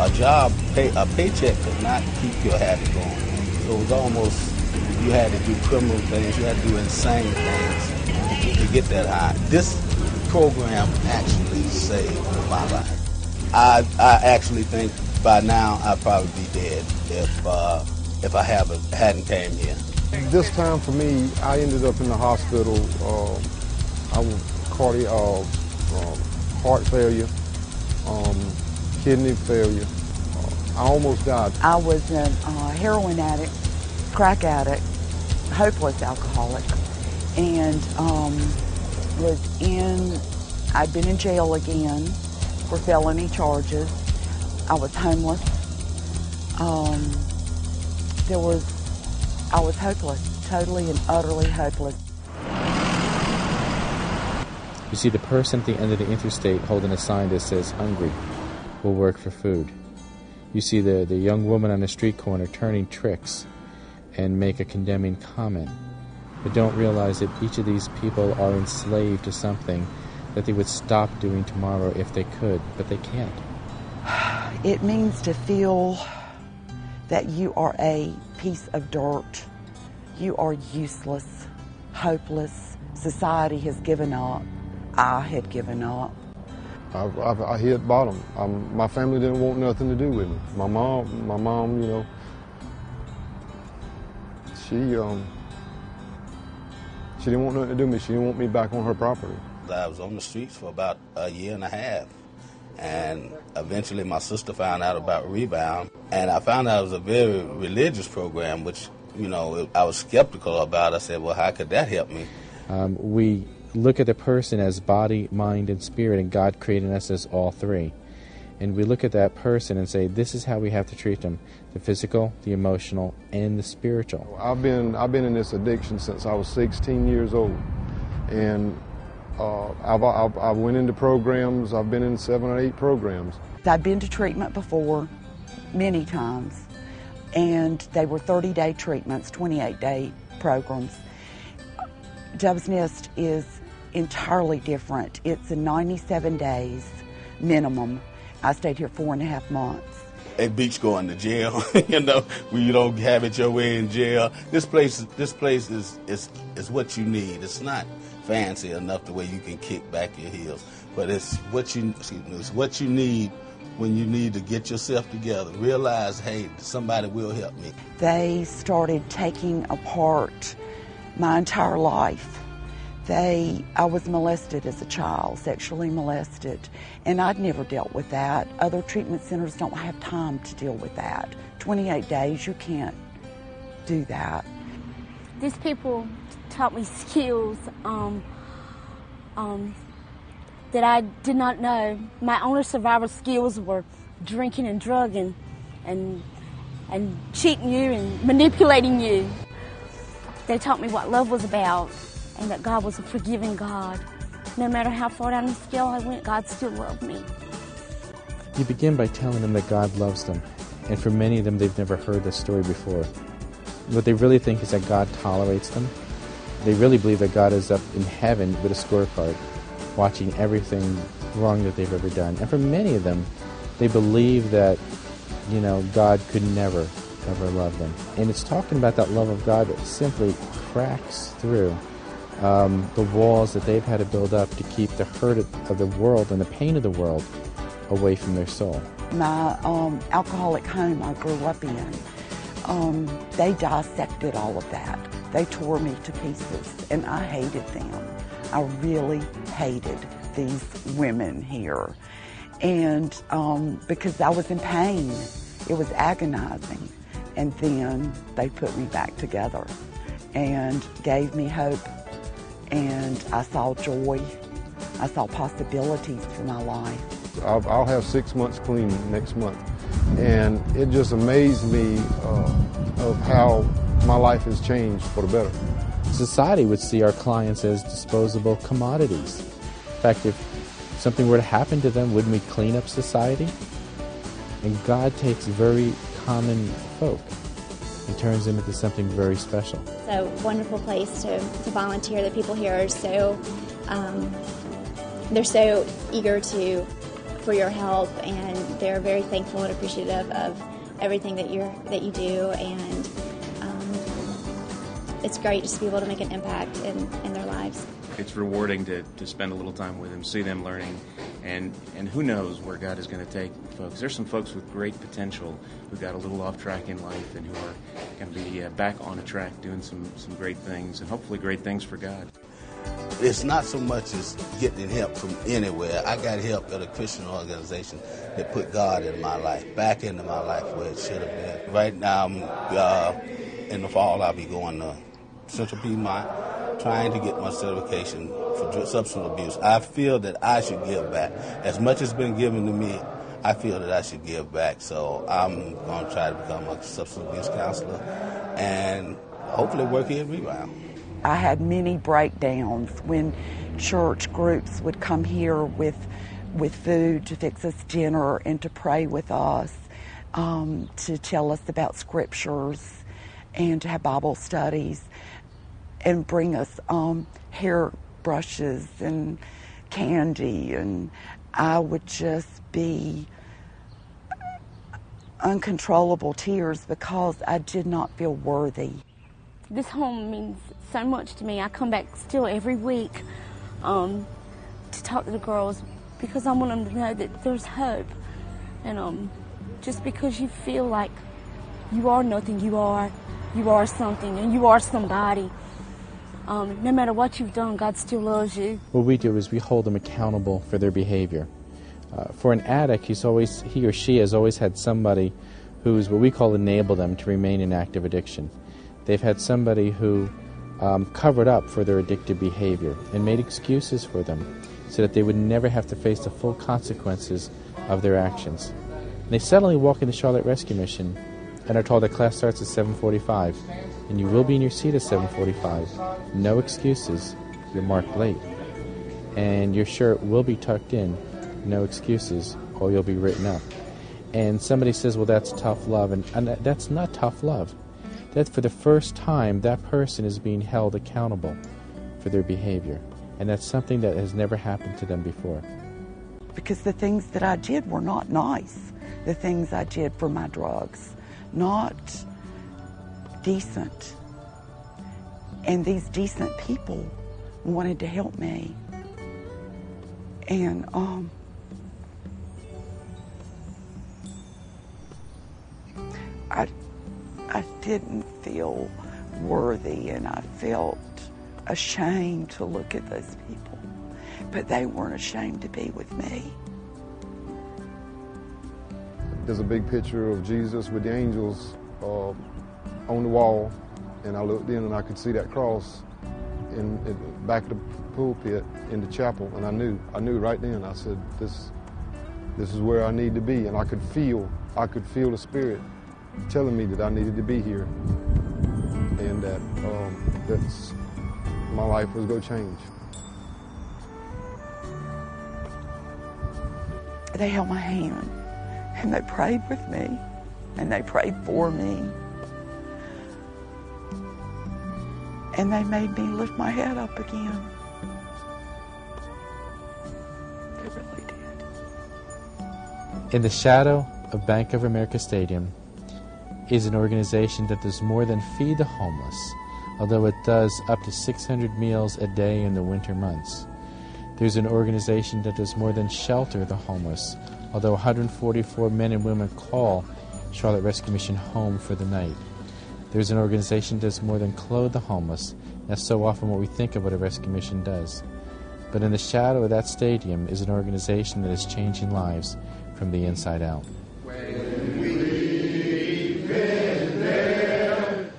a job, a paycheck could not keep your habit going. So it was almost, you had to do criminal things, you had to do insane things to get that high. This program actually saved my life. I actually think by now I'd probably be dead if I hadn't came here. This time for me, I ended up in the hospital. I was heart failure, kidney failure. I almost died. I was a heroin addict, crack addict, hopeless alcoholic, and I'd been in jail again for felony charges. I was homeless. I was hopeless, totally and utterly hopeless. You see the person at the end of the interstate holding a sign that says, "Hungry, will work for food." You see the young woman on the street corner turning tricks and make a condemning comment, but don't realize that each of these people are enslaved to something that they would stop doing tomorrow if they could, but they can't. It means to feel that you are a piece of dirt. You are useless, hopeless. Society has given up. I had given up. I hit bottom. My family didn't want nothing to do with me. My mom, you know, she didn't want nothing to do with me. She didn't want me back on her property. I was on the streets for about a year and a half, and eventually my sister found out about Rebound, and I found out it was a very religious program, which, you know, I was skeptical about. I said, well, how could that help me? We look at the person as body, mind, and spirit, and God created us as all three. And we look at that person and say, this is how we have to treat them: the physical, the emotional, and the spiritual. I've been in this addiction since I was 16 years old, and I went into programs. I've been in 7 or 8 programs. I've been to treatment before, many times, and they were 30-day treatments, 28-day programs. Dove's Nest is entirely different. It's a 97 days minimum. I stayed here 4.5 months. It beats going to jail, you know, when you don't have it your way in jail. This place is what you need. It's not fancy enough the way you can kick back your heels, but it's what you need when you need to get yourself together. Realize, hey, somebody will help me. They started taking apart my entire life. I was molested as a child, sexually molested, and I'd never dealt with that. Other treatment centers don't have time to deal with that. 28 days, you can't do that. These people taught me skills that I did not know. My only survival skills were drinking and drugging and cheating you and manipulating you. They taught me what love was about, and that God was a forgiving God. No matter how far down the scale I went, God still loved me. You begin by telling them that God loves them, and for many of them, they've never heard this story before. What they really think is that God tolerates them. They really believe that God is up in heaven with a scorecard, watching everything wrong that they've ever done. And for many of them, they believe that, you know, God could never, ever love them. And it's talking about that love of God that simply cracks through the walls that they've had to build up to keep the hurt of the world and the pain of the world away from their soul. My alcoholic home I grew up in, they dissected all of that. They tore me to pieces, and I hated them. I really hated these women here. And because I was in pain, it was agonizing. And then they put me back together and gave me hope. And I saw joy. I saw possibilities for my life. I'll have 6 months clean next month. And it just amazed me of how my life has changed for the better. Society would see our clients as disposable commodities. In fact, if something were to happen to them, wouldn't we clean up society? And God takes very common folk and turns them into something very special. It's a wonderful place to volunteer. The people here are so, they're so eager to for your help, and they're very thankful and appreciative of everything that you do, and it's great just to be able to make an impact in their lives. It's rewarding to spend a little time with them, see them learning, and who knows where God is going to take folks. There's some folks with great potential who got a little off track in life and who are going to be back on a track doing some great things, and hopefully great things for God. It's not so much as getting help from anywhere. I got help at a Christian organization that put God in my life, back into my life where it should have been. Right now, in the fall, I'll be going to Central Piedmont, trying to get my certification for substance abuse. I feel that I should give back. As much as been given to me, I feel that I should give back. So I'm going to try to become a substance abuse counselor and hopefully work here at Rebound. I had many breakdowns when church groups would come here with food to fix us dinner and to pray with us, to tell us about scriptures and to have Bible studies and bring us hair brushes and candy, and I would just be uncontrollable tears because I did not feel worthy. This home means so much to me. I come back still every week to talk to the girls because I want them to know that there's hope. And just because you feel like you are nothing, you are something, and you are somebody. No matter what you've done, God still loves you. What we do is we hold them accountable for their behavior. For an addict, he or she has always had somebody who's what we call enable them to remain in active addiction. They've had somebody who covered up for their addictive behavior and made excuses for them so that they would never have to face the full consequences of their actions. And they suddenly walk in the Charlotte Rescue Mission and are told that class starts at 7:45, and you will be in your seat at 7:45. No excuses. You're marked late. And your shirt will be tucked in. No excuses, or you'll be written up. And somebody says, well, that's tough love. And that's not tough love. That for the first time, that person is being held accountable for their behavior. And that's something that has never happened to them before. Because the things that I did were not nice. The things I did for my drugs, not decent. And these decent people wanted to help me. And I didn't feel worthy, and I felt ashamed to look at those people. But they weren't ashamed to be with me. There's a big picture of Jesus with the angels on the wall, and I looked in and I could see that cross in the back of the pulpit in the chapel, and I knew right then. I said, this is where I need to be, and I could feel the Spirit telling me that I needed to be here, and that that's my life was going to change. They held my hand, and they prayed with me, and they prayed for me, and they made me lift my head up again. They really did. In the shadow of Bank of America Stadium is an organization that does more than feed the homeless, although it does up to 600 meals a day in the winter months. There's an organization that does more than shelter the homeless, although 144 men and women call Charlotte Rescue Mission home for the night. There's an organization that does more than clothe the homeless. That's so often what we think of what a rescue mission does. But in the shadow of that stadium is an organization that is changing lives from the inside out. When we've been there,